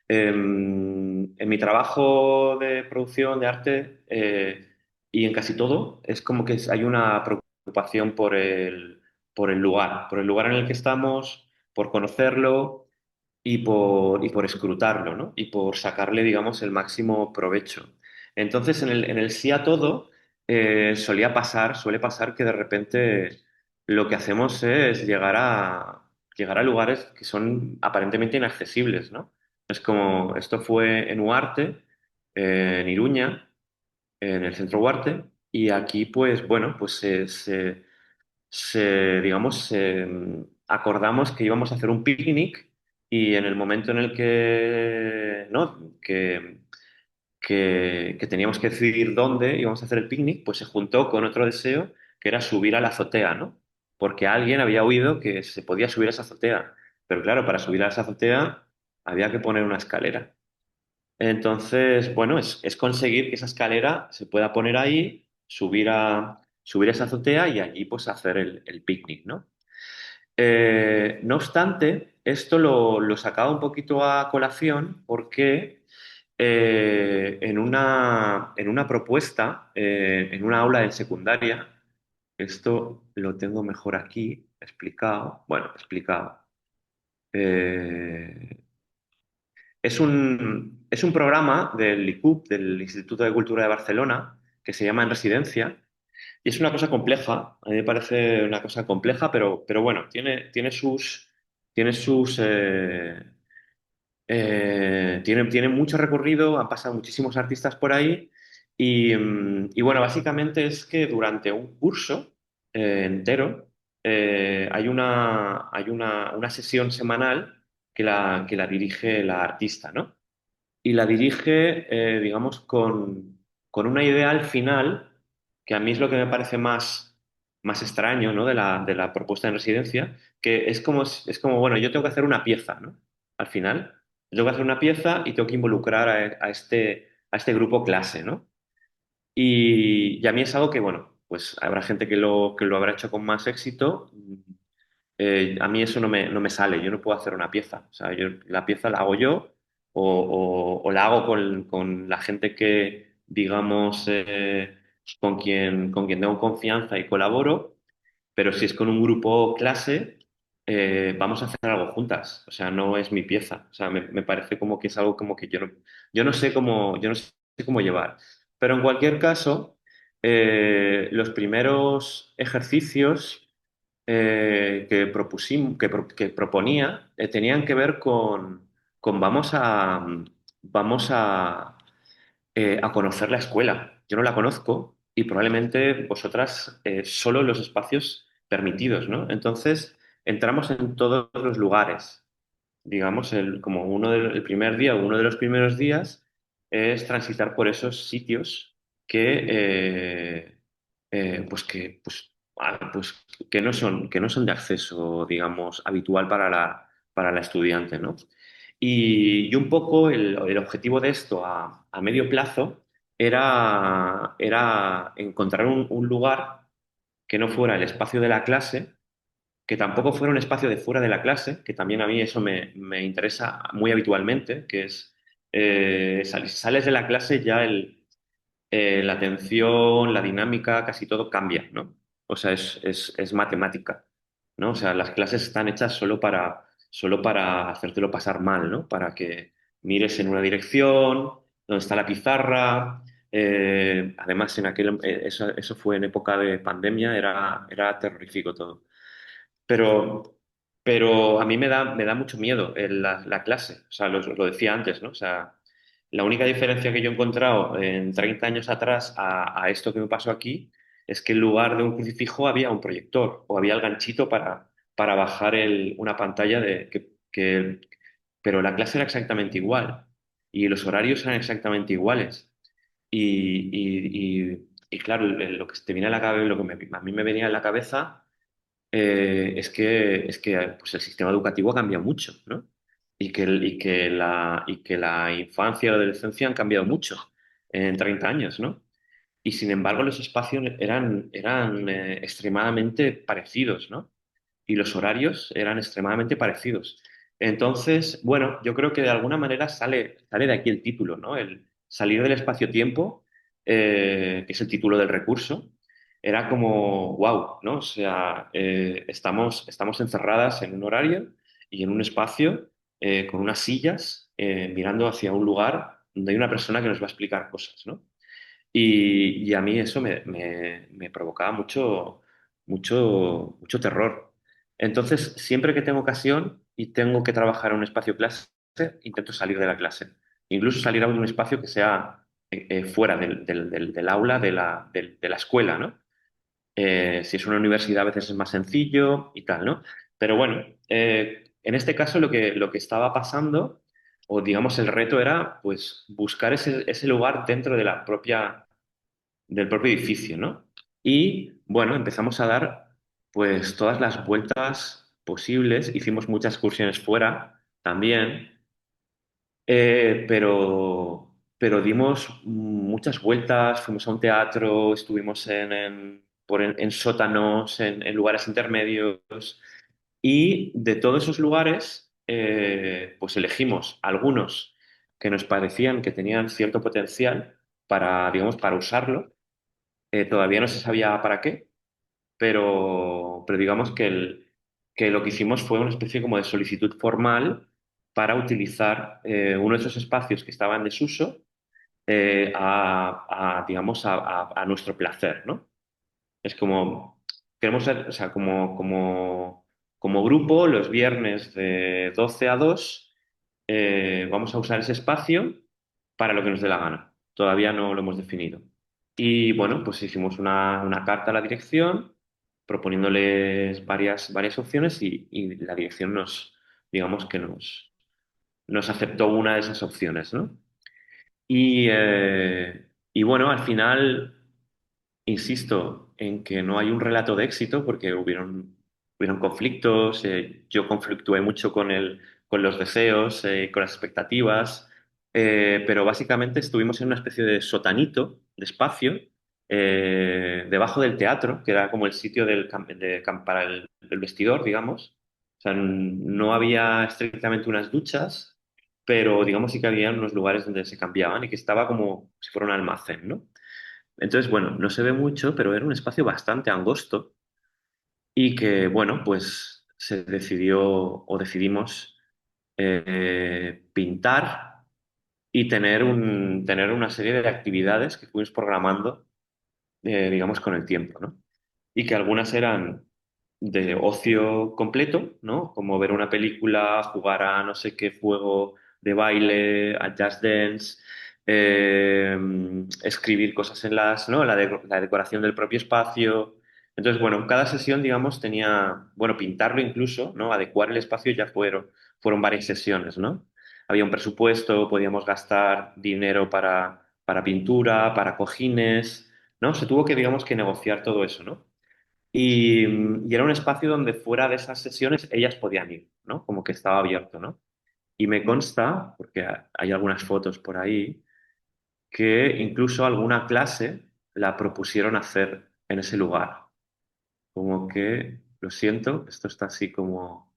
En mi trabajo de producción de arte y en casi todo, es como que hay una preocupación por el lugar en el que estamos, por conocerlo y por escrutarlo, ¿no? Y por sacarle, digamos, el máximo provecho. Entonces, en el sí a todo, suele pasar que de repente lo que hacemos es llegar a lugares que son aparentemente inaccesibles, ¿no? Es como, esto fue en Huarte, en Iruña, en el centro Huarte, y aquí, pues, bueno, pues digamos, acordamos que íbamos a hacer un picnic y en el momento en el que, ¿no? que teníamos que decidir dónde íbamos a hacer el picnic, pues se juntó con otro deseo que era subir a la azotea, ¿no? Porque alguien había oído que se podía subir a esa azotea. Pero claro, para subir a esa azotea había que poner una escalera. Entonces, bueno, es conseguir que esa escalera se pueda poner ahí, subir a esa azotea y allí pues hacer el picnic, ¿no? No obstante, esto lo sacaba un poquito a colación porque en una propuesta, en una aula de secundaria, esto lo tengo mejor aquí explicado, bueno, explicado. Eh, es un programa del ICUP, del Instituto de Cultura de Barcelona, que se llama En Residencia, y es una cosa compleja, a mí me parece una cosa compleja, pero bueno, tiene sus, tiene mucho recorrido, han pasado muchísimos artistas por ahí y bueno, básicamente es que durante un curso entero una sesión semanal que la dirige la artista, ¿no? Y la dirige, digamos, con una idea al final, que a mí es lo que me parece más extraño, ¿no? De la propuesta en residencia, que es como, bueno, yo tengo que hacer una pieza, ¿no? Al final, yo tengo que hacer una pieza y tengo que involucrar a este grupo clase, ¿no? Y a mí es algo que, bueno, pues habrá gente que lo habrá hecho con más éxito. A mí eso no me sale, yo no puedo hacer una pieza. O sea, la pieza la hago yo o la hago con la gente que, digamos, con quien tengo confianza y colaboro, pero si es con un grupo clase, vamos a hacer algo juntas. O sea, no es mi pieza. O sea, me parece como que es algo como que yo no sé cómo llevar. Pero en cualquier caso, los primeros ejercicios que proponía tenían que ver con vamos a conocer la escuela. Yo no la conozco y probablemente vosotras solo los espacios permitidos, ¿no? Entonces, entramos en todos los lugares. Digamos, como el primer día o uno de los primeros días es transitar por esos sitios pues que no son de acceso, digamos, habitual para para la estudiante, ¿no? Y un poco el objetivo de esto a medio plazo era encontrar un lugar que no fuera el espacio de la clase, que tampoco fuera un espacio de fuera de la clase, que también a mí eso me interesa muy habitualmente, que es, sales de la clase ya la atención, la dinámica, casi todo cambia, ¿no? O sea, es matemática, ¿no? O sea, las clases están hechas solo para hacértelo pasar mal, ¿no? Para que mires en una dirección, donde está la pizarra. Además, eso fue en época de pandemia, era terrorífico todo. Pero, pero a mí me da mucho miedo la clase. O sea, lo decía antes, ¿no? O sea, la única diferencia que yo he encontrado en 30 años atrás a esto que me pasó aquí es que en lugar de un crucifijo había un proyector o había el ganchito para bajar una pantalla pero la clase era exactamente igual y los horarios eran exactamente iguales. Y claro, lo que te viene a la cabeza, a mí me venía a la cabeza es que pues el sistema educativo ha cambiado mucho, ¿no? Y que la infancia y la adolescencia han cambiado mucho en 30 años, ¿no? Y sin embargo los espacios eran extremadamente parecidos, ¿no? Y los horarios eran extremadamente parecidos. Entonces, bueno, yo creo que de alguna manera sale de aquí el título, ¿no? El salir del espacio-tiempo, que es el título del recurso, era como, wow, ¿no? O sea, estamos encerradas en un horario y en un espacio con unas sillas mirando hacia un lugar donde hay una persona que nos va a explicar cosas, ¿no? Y a mí eso me provocaba mucho terror. Entonces, siempre que tengo ocasión y tengo que trabajar en un espacio clase, intento salir de la clase. Incluso salir a un espacio que sea fuera del aula de la escuela, ¿no? Si es una universidad, a veces es más sencillo y tal, ¿no? Pero bueno, en este caso lo que estaba pasando, o digamos el reto era, pues, buscar ese lugar dentro de del propio edificio, ¿no? Y bueno, empezamos a dar, pues, todas las vueltas posibles. Hicimos muchas excursiones fuera también, pero dimos muchas vueltas, fuimos a un teatro, estuvimos en sótanos, en lugares intermedios, y de todos esos lugares, pues elegimos algunos que nos parecían que tenían cierto potencial para, digamos, para usarlo. Todavía no se sabía para qué, pero digamos que lo que hicimos fue una especie como de solicitud formal para utilizar uno de esos espacios que estaba en desuso digamos, a nuestro placer, ¿no? Es como, queremos ser, o sea, como grupo, los viernes de 12 a 2 vamos a usar ese espacio para lo que nos dé la gana. Todavía no lo hemos definido. Y bueno, pues hicimos una carta a la dirección proponiéndoles varias opciones y la dirección digamos que nos aceptó una de esas opciones, ¿no? Y bueno, al final insisto en que no hay un relato de éxito porque hubieron conflictos, yo conflictué mucho con los deseos, con las expectativas, pero básicamente estuvimos en una especie de sotanito, de espacio, debajo del teatro, que era como el sitio para el vestidor, digamos. O sea, no había estrictamente unas duchas, pero digamos sí que había unos lugares donde se cambiaban y que estaba como si fuera un almacén, ¿no? Entonces, bueno, no se ve mucho, pero era un espacio bastante angosto y que, bueno, pues se decidió o decidimos pintar y tener una serie de actividades que fuimos programando, digamos, con el tiempo, ¿no? Y que algunas eran de ocio completo, ¿no? Como ver una película, jugar a no sé qué juego de baile, a Just Dance, eh, escribir cosas ¿no? La decoración del propio espacio. Entonces, bueno, cada sesión, digamos, tenía, bueno, pintarlo incluso, ¿no? Adecuar el espacio ya fueron varias sesiones, ¿no? Había un presupuesto, podíamos gastar dinero para pintura, para cojines, ¿no? Se tuvo que, digamos, que negociar todo eso, ¿no? Y era un espacio donde fuera de esas sesiones ellas podían ir, ¿no? Como que estaba abierto, ¿no? Y me consta, porque hay algunas fotos por ahí, que incluso alguna clase la propusieron hacer en ese lugar. Como que, lo siento, esto está así como...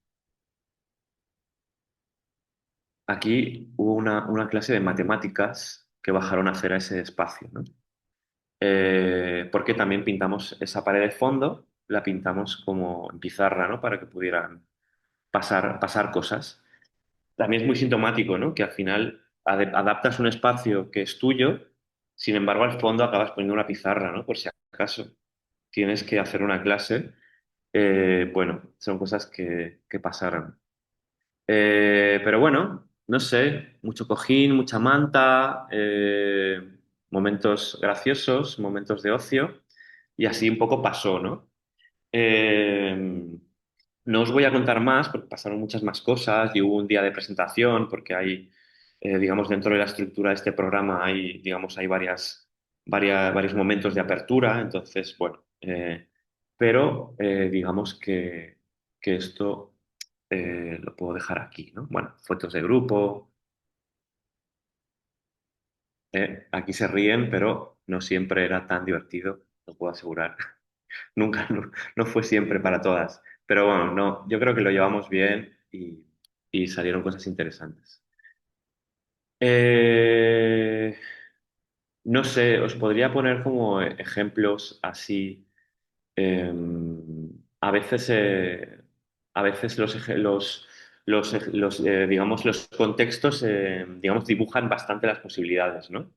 Aquí hubo una clase de matemáticas que bajaron a hacer a ese espacio, ¿no? Porque también pintamos esa pared de fondo, la pintamos como en pizarra, ¿no? Para que pudieran pasar cosas. También es muy sintomático, ¿no? Que al final adaptas un espacio que es tuyo, sin embargo, al fondo acabas poniendo una pizarra, ¿no? Por si acaso tienes que hacer una clase. Bueno, son cosas que pasaron. Pero bueno, no sé, mucho cojín, mucha manta, momentos graciosos, momentos de ocio, y así un poco pasó, ¿no? Eh, no os voy a contar más porque pasaron muchas más cosas y hubo un día de presentación porque hay, digamos, dentro de la estructura de este programa hay, digamos, hay varios momentos de apertura, entonces, bueno, pero digamos que esto lo puedo dejar aquí, ¿no? Bueno, fotos de grupo, aquí se ríen, pero no siempre era tan divertido, lo puedo asegurar. Nunca, no fue siempre para todas. Pero bueno, no, yo creo que lo llevamos bien y salieron cosas interesantes. Eh, no sé, os podría poner como ejemplos así. eh, a veces, a veces digamos, los contextos, digamos, dibujan bastante las posibilidades, ¿no?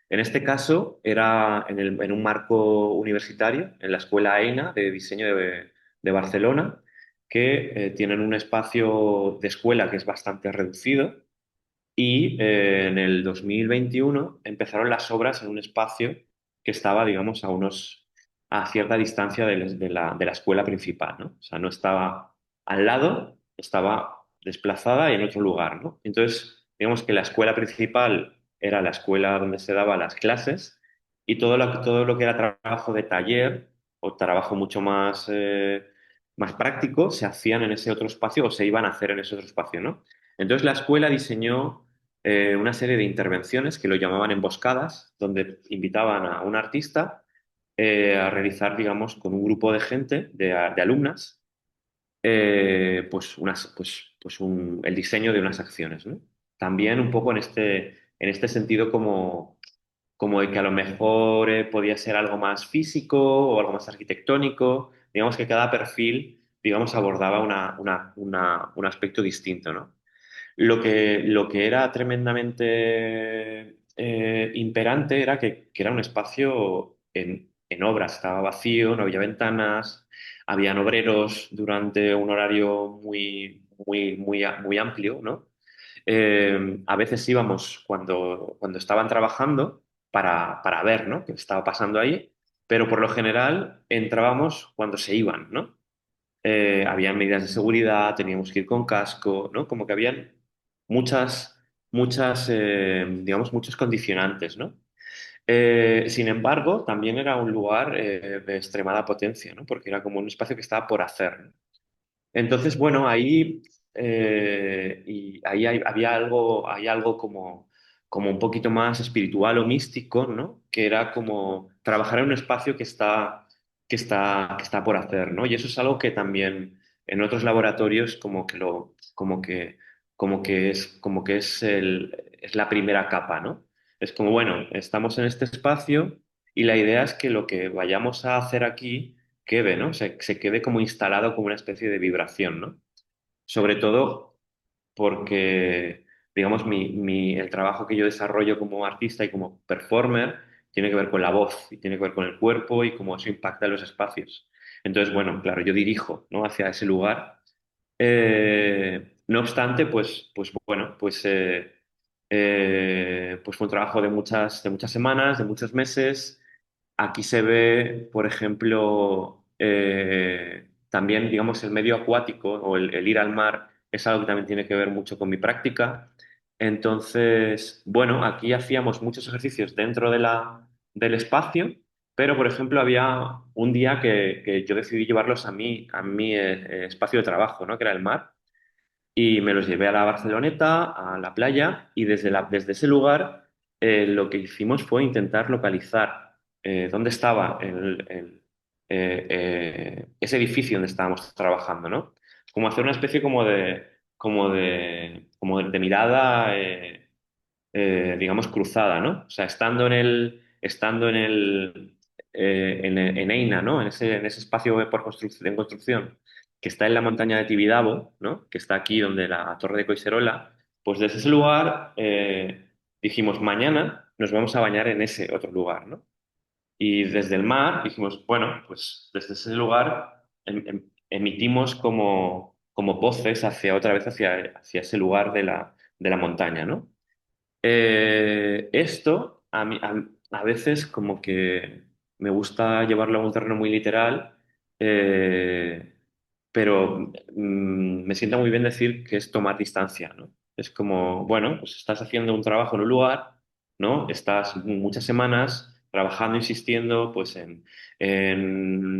En este caso era en un marco universitario, en la Escuela EINA de Diseño de Barcelona, que tienen un espacio de escuela que es bastante reducido y en el 2021 empezaron las obras en un espacio que estaba, digamos, a cierta distancia de la escuela principal, ¿no? O sea, no estaba al lado, estaba desplazada y en otro lugar, ¿no? Entonces, digamos que la escuela principal era la escuela donde se daban las clases y todo lo que era trabajo de taller o trabajo mucho más práctico se hacían en ese otro espacio o se iban a hacer en ese otro espacio, ¿no? Entonces la escuela diseñó una serie de intervenciones que lo llamaban emboscadas, donde invitaban a un artista a realizar, digamos, con un grupo de gente, de alumnas, el diseño de unas acciones, ¿no? También un poco en este sentido como de que a lo mejor podía ser algo más físico o algo más arquitectónico, digamos que cada perfil, digamos, abordaba un aspecto distinto, ¿no? Lo que era tremendamente imperante era que era un espacio en obras, estaba vacío, no había ventanas, habían obreros durante un horario muy, muy, muy, muy amplio, ¿no? A veces íbamos cuando estaban trabajando para ver, ¿no?, qué estaba pasando ahí, pero por lo general entrábamos cuando se iban, ¿no? Había medidas de seguridad, teníamos que ir con casco, ¿no? Como que habían digamos, muchos condicionantes, ¿no? Sin embargo, también era un lugar de extremada potencia, ¿no? Porque era como un espacio que estaba por hacer, ¿no? Entonces, bueno, había algo como un poquito más espiritual o místico, ¿no? Que era como trabajar en un espacio que está por hacer, ¿no? Y eso es algo que también en otros laboratorios como que es la primera capa, ¿no? Es como, bueno, estamos en este espacio y la idea es que lo que vayamos a hacer aquí quede, ¿no? Se quede como instalado como una especie de vibración, ¿no? Sobre todo porque, digamos, el trabajo que yo desarrollo como artista y como performer tiene que ver con la voz y tiene que ver con el cuerpo y cómo eso impacta en los espacios. Entonces, bueno, claro, yo dirijo, ¿no?, hacia ese lugar. No obstante, pues bueno, pues fue un trabajo de muchas semanas, de muchos meses. Aquí se ve, por ejemplo, también, digamos, el medio acuático o el ir al mar es algo que también tiene que ver mucho con mi práctica. Entonces, bueno, aquí hacíamos muchos ejercicios dentro del espacio, pero, por ejemplo, había un día que yo decidí llevarlos a mi espacio de trabajo, ¿no?, que era el mar, y me los llevé a la Barceloneta, a la playa, y desde ese lugar lo que hicimos fue intentar localizar dónde estaba ese edificio donde estábamos trabajando, ¿no? Como hacer una especie como de mirada, digamos, cruzada, ¿no? O sea, estando en Eina, ¿no? En ese espacio en construcción, que está en la montaña de Tibidabo, ¿no?, que está aquí donde la Torre de Coiserola, pues desde ese lugar dijimos, mañana nos vamos a bañar en ese otro lugar, ¿no? Y desde el mar dijimos, bueno, pues desde ese lugar emitimos como voces otra vez hacia ese lugar de la montaña, ¿no? Esto a veces como que me gusta llevarlo a un terreno muy literal, eh, pero me sienta muy bien decir que es tomar distancia, ¿no? Es como, bueno, pues estás haciendo un trabajo en un lugar, ¿no? Estás muchas semanas trabajando, insistiendo, pues en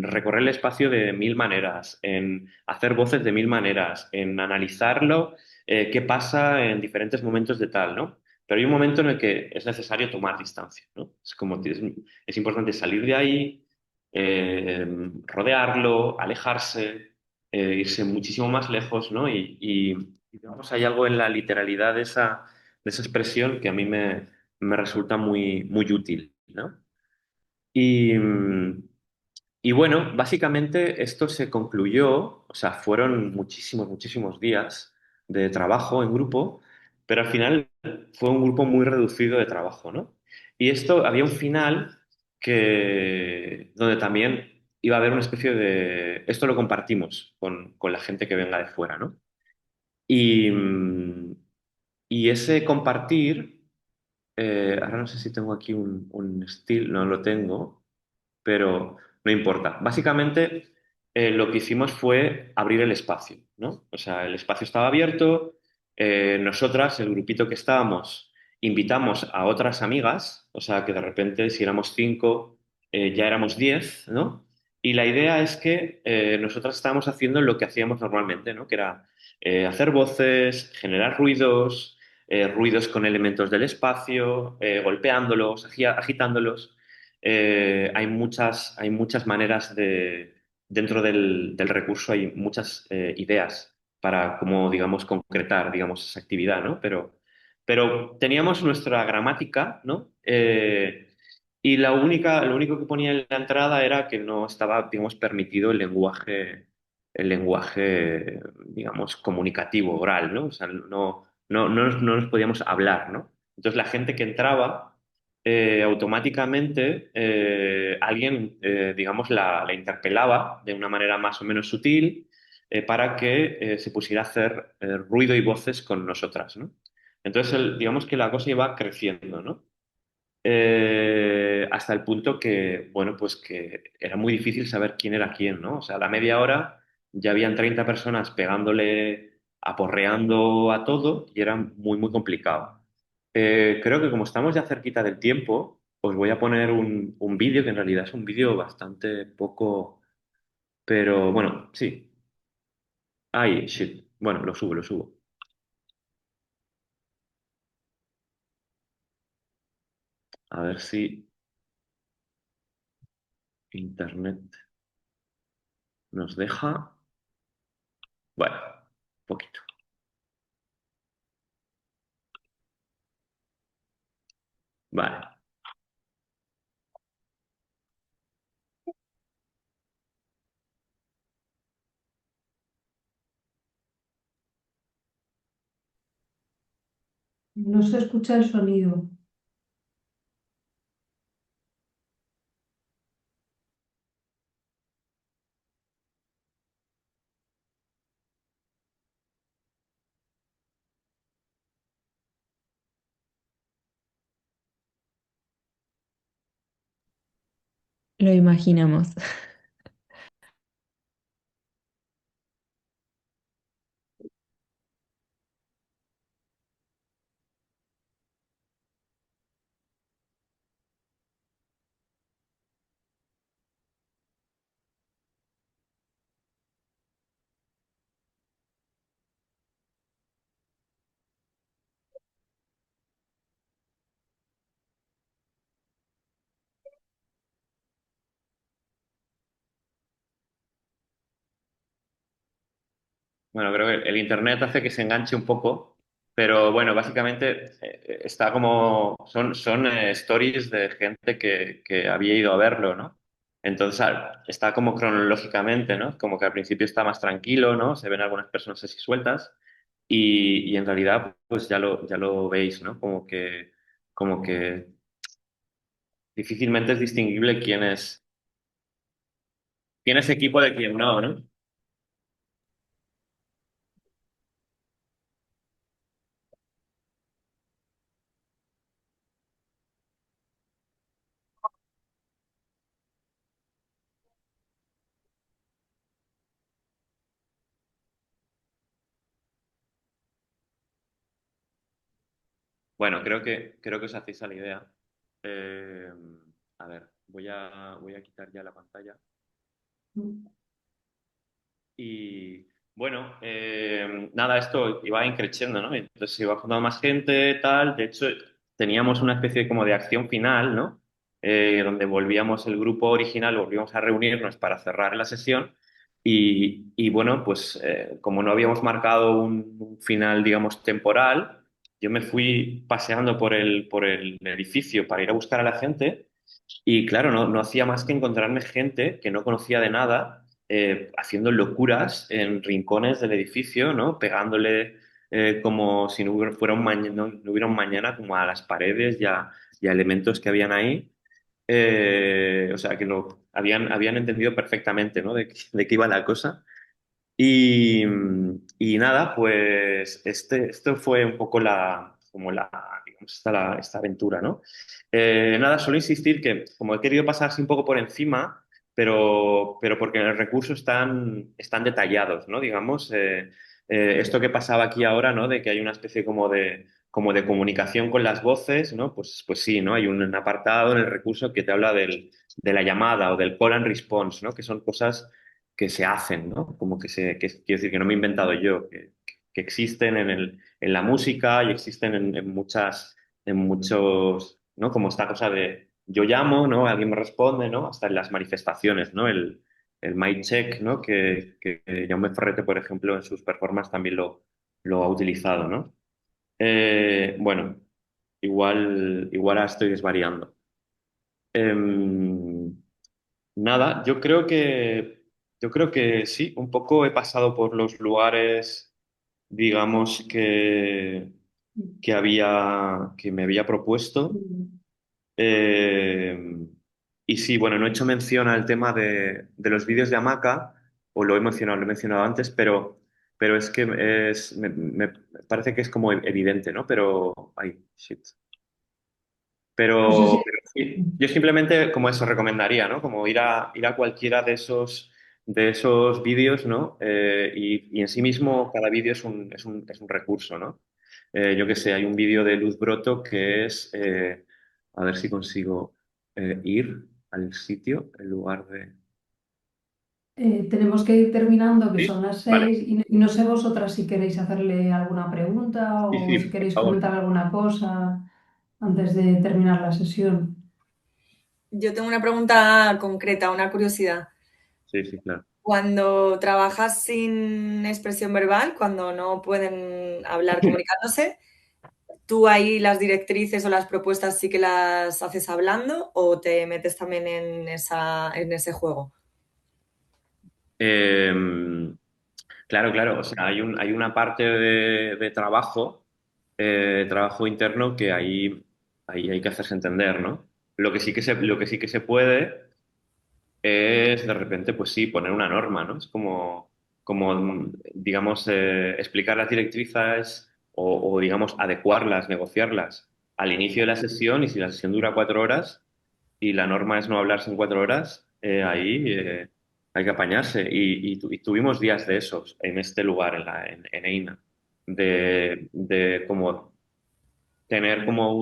recorrer el espacio de mil maneras, en hacer voces de mil maneras, en analizarlo, qué pasa en diferentes momentos de tal, ¿no? Pero hay un momento en el que es necesario tomar distancia, ¿no? Es como es importante salir de ahí, rodearlo, alejarse, irse muchísimo más lejos, ¿no? Y, digamos, hay algo en la literalidad de esa expresión que a mí me resulta muy, muy útil, ¿no? Y, mm, y bueno, básicamente esto se concluyó, o sea, fueron muchísimos, muchísimos días de trabajo en grupo, pero al final fue un grupo muy reducido de trabajo, ¿no? Y esto había un final donde también iba a haber una especie de... Esto lo compartimos con la gente que venga de fuera, ¿no? Y, y ese compartir, ahora no sé si tengo aquí un estilo, no lo tengo, pero no importa. Básicamente, lo que hicimos fue abrir el espacio, ¿no? O sea, el espacio estaba abierto, nosotras, el grupito que estábamos, invitamos a otras amigas, o sea, que de repente si éramos 5, ya éramos 10, ¿no? Y la idea es que nosotras estábamos haciendo lo que hacíamos normalmente, ¿no? Que era hacer voces, generar ruidos, ruidos con elementos del espacio, golpeándolos, agitándolos. Hay muchas maneras dentro del recurso hay muchas ideas para cómo, digamos, concretar, digamos, esa actividad, ¿no? Pero teníamos nuestra gramática, ¿no? Y lo único que ponía en la entrada era que no estaba, digamos, permitido el lenguaje, digamos, comunicativo, oral, ¿no? O sea, no nos podíamos hablar, ¿no? Entonces la gente que entraba automáticamente alguien, digamos, la interpelaba de una manera más o menos sutil para que se pusiera a hacer ruido y voces con nosotras, ¿no? Entonces, digamos que la cosa iba creciendo, ¿no? Hasta el punto que, bueno, pues que era muy difícil saber quién era quién, ¿no? O sea, a la media hora ya habían 30 personas pegándole, aporreando a todo y era muy, muy complicado. Creo que como estamos ya cerquita del tiempo, os voy a poner un vídeo que en realidad es un vídeo bastante poco, pero bueno, sí. Ay, shit. Bueno, lo subo, lo subo. A ver si internet nos deja. Bueno, poquito. Vale. No se escucha el sonido. Lo imaginamos. Bueno, creo que el internet hace que se enganche un poco, pero bueno, básicamente está como, son stories de gente que había ido a verlo, ¿no? Entonces está como cronológicamente, ¿no? Como que al principio está más tranquilo, ¿no? Se ven algunas personas así sueltas y en realidad pues ya lo veis, ¿no? Como que difícilmente es distinguible quién es equipo de quién no, ¿no? Bueno, creo que os hacéis a la idea. Eh, a ver, voy a quitar ya la pantalla. Y bueno, nada, esto iba increciendo, ¿no? Entonces se iba juntando más gente, tal. De hecho, teníamos una especie como de acción final, ¿no? Donde volvíamos el grupo original, volvíamos a reunirnos para cerrar la sesión. Y bueno, pues como no habíamos marcado un final, digamos, temporal, yo me fui paseando por el edificio para ir a buscar a la gente. Y claro, no hacía más que encontrarme gente que no conocía de nada haciendo locuras en rincones del edificio, ¿no? Pegándole como si fuera un mañana, no hubiera un mañana, como a las paredes y a elementos que habían ahí. O sea, que lo habían entendido perfectamente, ¿no? De qué iba la cosa. Y, y nada, pues esto fue un poco digamos, esta aventura, ¿no? Nada, solo insistir que como he querido pasar así un poco por encima, pero porque los recursos están detallados, ¿no? Digamos, esto que pasaba aquí ahora, ¿no? De que hay una especie como de comunicación con las voces, ¿no? Pues sí, ¿no? Hay un apartado en el recurso que te habla de la llamada o del call and response, ¿no? Que son cosas que se hacen, ¿no? Como quiero decir, que no me he inventado yo, que existen en la música y existen en muchos, ¿no? Como esta cosa de yo llamo, ¿no? Alguien me responde, ¿no? Hasta en las manifestaciones, ¿no? El mic check, ¿no? Que Jaume Ferrete, por ejemplo, en sus performances también lo ha utilizado, ¿no? Bueno, igual ahora estoy desvariando. Em, Nada, yo creo que sí, un poco he pasado por los lugares, digamos, que me había propuesto. Eh, y sí, bueno, no he hecho mención al tema de los vídeos de hamaca, o lo he mencionado antes, pero es que me parece que es como evidente, ¿no? Pero, ay, shit. No sé si... Pero sí, yo simplemente como eso recomendaría, ¿no? Como ir a cualquiera de esos vídeos, ¿no? Y en sí mismo cada vídeo es un recurso, ¿no? Yo qué sé, hay un vídeo de Luz Broto que es, a ver si consigo ir al sitio en lugar de... Tenemos que ir terminando, que Sí, son las vale. 6, y no sé vosotras si queréis hacerle alguna pregunta Sí, o sí, si por queréis favor. comentar alguna cosa antes de terminar la sesión. Yo tengo una pregunta concreta, una curiosidad. Sí, sí, claro. Cuando trabajas sin expresión verbal, cuando no pueden hablar comunicándose, ¿tú ahí las directrices o las propuestas sí que las haces hablando o te metes también en ese juego? Eh, Claro, claro. O sea, hay una parte de trabajo interno que ahí hay que hacerse entender, ¿no? Lo que sí que se puede es de repente, pues sí, poner una norma, ¿no? Es como digamos, explicar las directrices digamos, adecuarlas, negociarlas al inicio de la sesión y si la sesión dura 4 horas y la norma es no hablarse en 4 horas, ahí hay que apañarse. Y tuvimos días de esos en este lugar, en EINA, de como tener como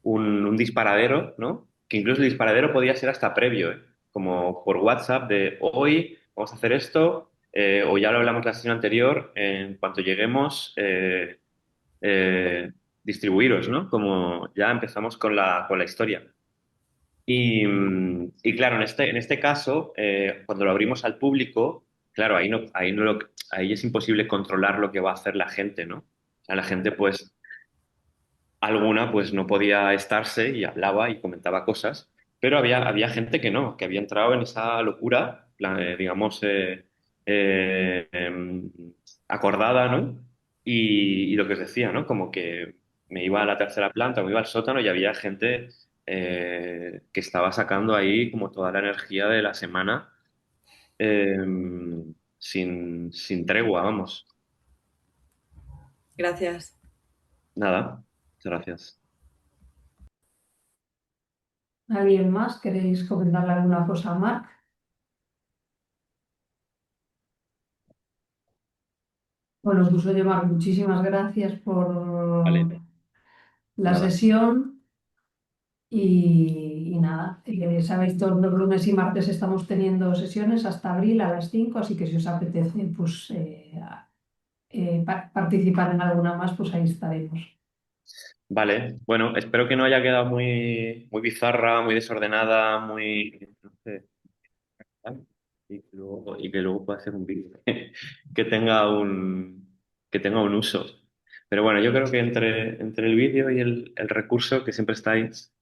un disparadero, ¿no? Que incluso el disparadero podía ser hasta previo, ¿eh? Como por WhatsApp de hoy vamos a hacer esto, o ya lo hablamos la sesión anterior, en cuanto lleguemos, distribuiros, ¿no? Como ya empezamos con la historia. Y claro, en este caso, cuando lo abrimos al público, claro, ahí es imposible controlar lo que va a hacer la gente, ¿no? O sea, la gente, pues, alguna, pues, no podía estarse y hablaba y comentaba cosas, pero había gente que no, que había entrado en esa locura, digamos, acordada, ¿no? Y lo que os decía, ¿no? Como que me iba a la tercera planta, me iba al sótano y había gente que estaba sacando ahí como toda la energía de la semana eh, sin tregua, vamos. Gracias. Nada, muchas gracias. ¿Alguien más? ¿Queréis comentarle alguna cosa a Marc? Bueno, pues oye, Marc, muchísimas gracias por Vale, la nada. sesión y nada, sabéis, todos los lunes y martes estamos teniendo sesiones hasta abril a las 5, así que si os apetece pues, participar en alguna más, pues ahí estaremos. Vale, bueno, espero que no haya quedado muy, muy bizarra, muy desordenada, no sé, ¿vale? Y que luego pueda hacer un vídeo que tenga que tenga un uso. Pero bueno, yo creo que entre el vídeo y el recurso que siempre estáis